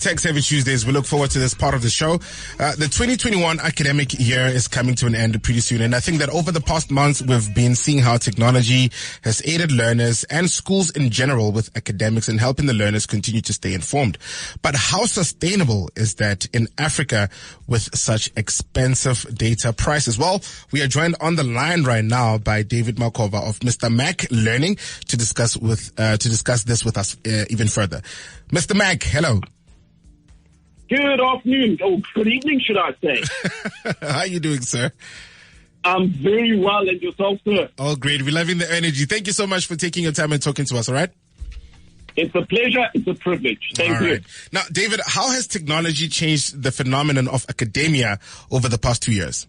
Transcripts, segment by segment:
Tech Savvy Tuesdays. We look forward to this part of the show. The 2021 academic year is coming to an end pretty soon. And I think that over the past months, we've been seeing how technology has aided learners and schools in general with academics and helping the learners continue to stay informed. But how sustainable is that in Africa with such expensive data prices? Well, we are joined on the line right now by David Makovah of Mr-Mak Learning to discuss this with us even further. Mr-Mak, hello. Good afternoon, or good evening, should I say. How are you doing, sir? I'm very well, and yourself, sir? Oh, great. We're loving the energy. Thank you so much for taking your time and talking to us, all right? It's a pleasure. It's a privilege. Thank you. Right. Now, David, how has technology changed the phenomenon of academia over the past 2 years?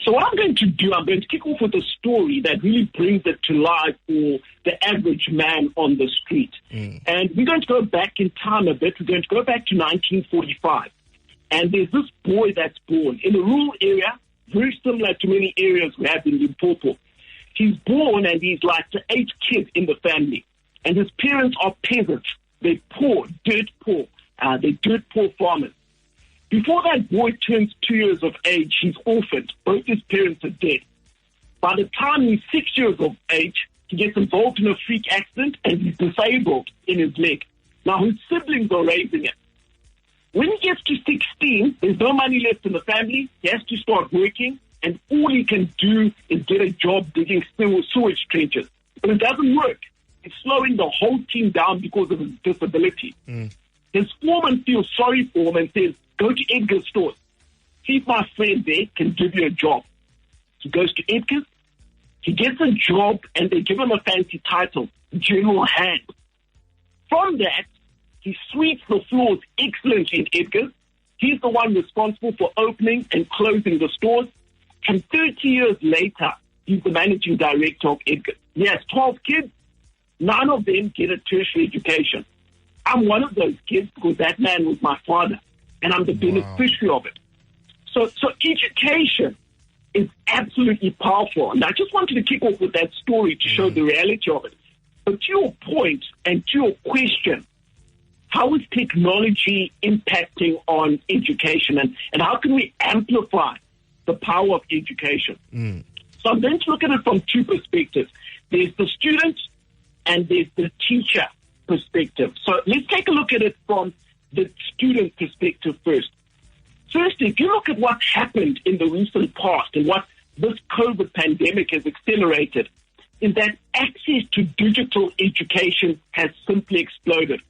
So what I'm going to do, I'm going to kick off with a story that really brings it to life for the average man on the street. And we're going to go back in time a bit. We're going to go back to 1945. And there's this boy that's born in a rural area, very similar to many areas we have in Limpopo. He's born and he's like the 8th kid in the family. And his parents are peasants. They're poor, dirt poor. They're dirt poor farmers. Before that boy turns 2 years of age, he's orphaned. Both his parents are dead. By the time he's 6 years of age, he gets involved in a freak accident and he's disabled in his leg. Now, his siblings are raising him. When he gets to 16, there's no money left in the family. He has to start working, and all he can do is get a job digging sewage trenches. But it doesn't work. It's slowing the whole team down because of his disability. His foreman feels sorry for him and says, go to Edgar's stores. See if my friend there can give you a job. He goes to Edgar's. He gets a job and they give him a fancy title, General Hand. From that, he sweeps the floors excellently in Edgar's. He's the one responsible for opening and closing the stores. And 30 years later, he's the managing director of Edgar's. He has 12 kids. None of them get a tertiary education. I'm one of those kids because that man was my father. And I'm the beneficiary of it. So education is absolutely powerful. And I just wanted to kick off with that story to show the reality of it. But to your point and to your question, how is technology impacting on education and how can we amplify the power of education? So I'm going to look at it from two perspectives. There's the student and there's the teacher perspective. So let's take a look at it from the student perspective first. First, if you look at what happened in the recent past and what this COVID pandemic has accelerated, is that access to digital education has simply exploded.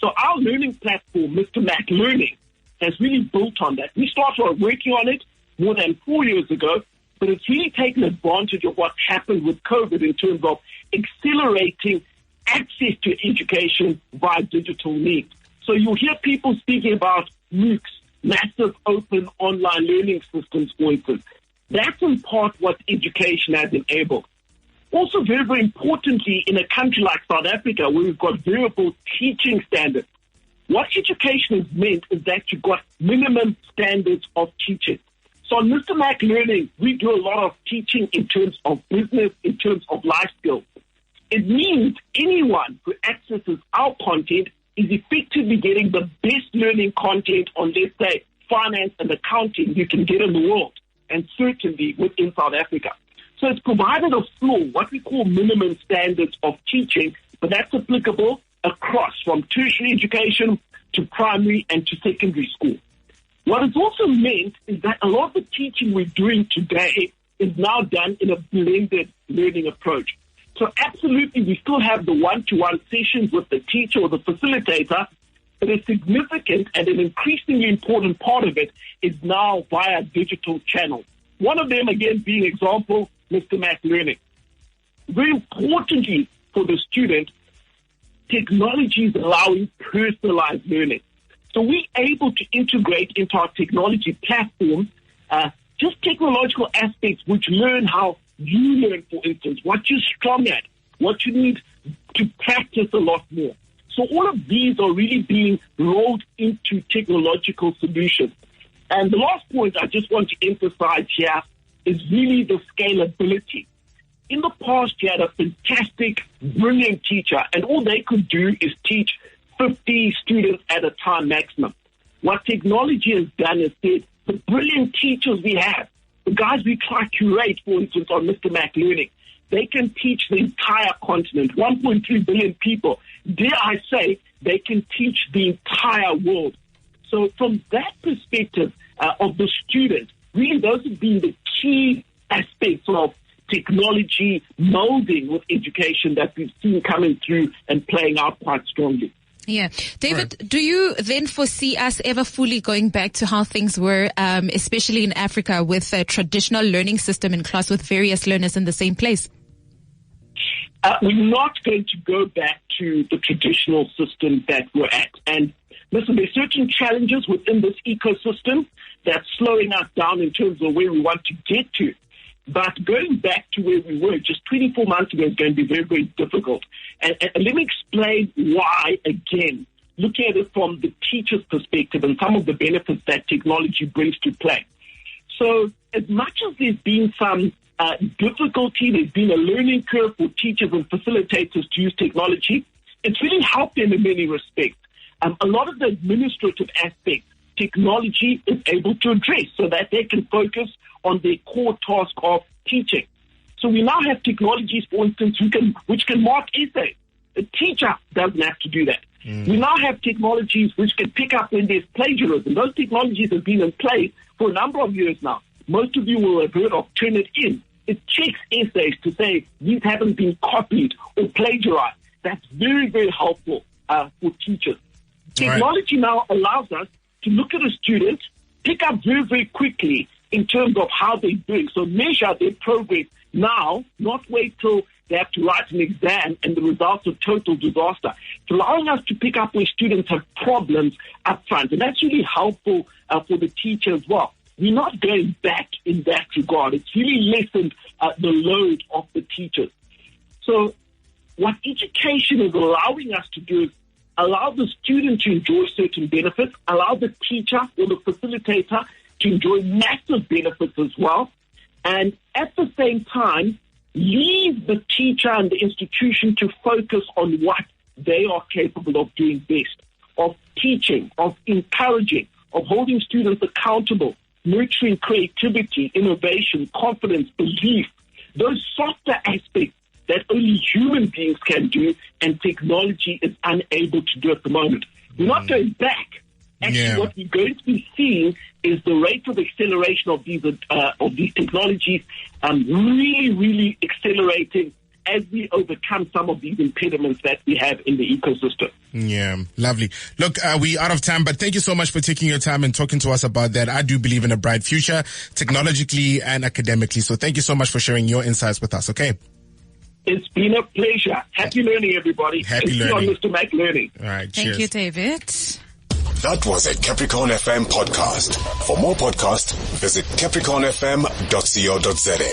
So our learning platform, Mr-Mak Learning, has really built on that. We started working on it more than 4 years ago, but it's really taken advantage of what happened with COVID in terms of accelerating access to education via digital means. So you'll hear people speaking about MOOCs, massive open online learning systems, for instance. That's in part what education has enabled. Also, very, very importantly, in a country like South Africa, where we've got variable teaching standards, what education has meant is that you've got minimum standards of teaching. So on Mr-Mak Learning, we do a lot of teaching in terms of business, in terms of life skills. It means anyone who accesses our content is effectively getting the best learning content on, let's say, finance and accounting you can get in the world, and certainly within South Africa. So it's provided a floor, what we call minimum standards of teaching, but that's applicable across from tertiary education to primary and to secondary school. What it's also meant is that a lot of the teaching we're doing today is now done in a blended learning approach. So absolutely, we still have the one-to-one sessions with the teacher or the facilitator, but a significant and an increasingly important part of it is now via digital channels. One of them, again, being example, Mr-Mak Learning. Very importantly for the student, technology is allowing personalized learning. So we're able to integrate into our technology platform just technological aspects which learn how you learn, for instance, what you're strong at, what you need to practice a lot more. So all of these are really being rolled into technological solutions. And the last point I just want to emphasize here is really the scalability. In the past, you had a fantastic, brilliant teacher, and all they could do is teach 50 students at a time maximum. What technology has done is said, the brilliant teachers we have, the guys we try to curate, for instance, on Mr-Mak Learning, they can teach the entire continent, 1.3 billion people. Dare I say, they can teach the entire world. So from that perspective of the student, really those have been the key aspects of technology molding with education that we've seen coming through and playing out quite strongly. Yeah. David, do you then foresee us ever fully going back to how things were, especially in Africa, with a traditional learning system in class with various learners in the same place? We're not going to go back to the traditional system that we're at. And listen, there's certain challenges within this ecosystem that's slowing us down in terms of where we want to get to. But going back to where we were just 24 months ago is going to be very, very difficult. And let me explain why, again, looking at it from the teacher's perspective and some of the benefits that technology brings to play. So as much as there's been some difficulty, there's been a learning curve for teachers and facilitators to use technology, it's really helped them in many respects. A lot of the administrative aspects, technology is able to address so that they can focus on their core task of teaching. So we now have technologies, for instance, which can mark essays. A teacher doesn't have to do that. We now have technologies which can pick up when there's plagiarism. Those technologies have been in place for a number of years now. Most of you will have heard of Turnitin. It checks essays to say these haven't been copied or plagiarized. That's very, very helpful for teachers. Technology now allows us to look at a student, pick up very, very quickly in terms of how they're doing. So measure their progress now, not wait till they have to write an exam and the results are total disaster. It's allowing us to pick up where students have problems up front. And that's really helpful for the teacher as well. We're not going back in that regard. It's really lessened the load of the teachers. So what education is allowing us to do is allow the student to enjoy certain benefits, allow the teacher or the facilitator to enjoy massive benefits as well, and at the same time, leave the teacher and the institution to focus on what they are capable of doing best, of teaching, of encouraging, of holding students accountable, nurturing creativity, innovation, confidence, belief, those softer aspects that only human beings can do and technology is unable to do at the moment. We're not going back. Actually, what we're going to be seeing is the rate of acceleration of these technologies really, really accelerating as we overcome some of these impediments that we have in the ecosystem. Yeah, lovely. Look, we're out of time, but thank you so much for taking your time and talking to us about that. I do believe in a bright future, technologically and academically. So thank you so much for sharing your insights with us, okay? It's been a pleasure. Happy learning, everybody. Happy learning. On Mr-Mak Learning. All right, cheers. Thank you, David. That was a Capricorn FM podcast. For more podcasts, visit capricornfm.co.za.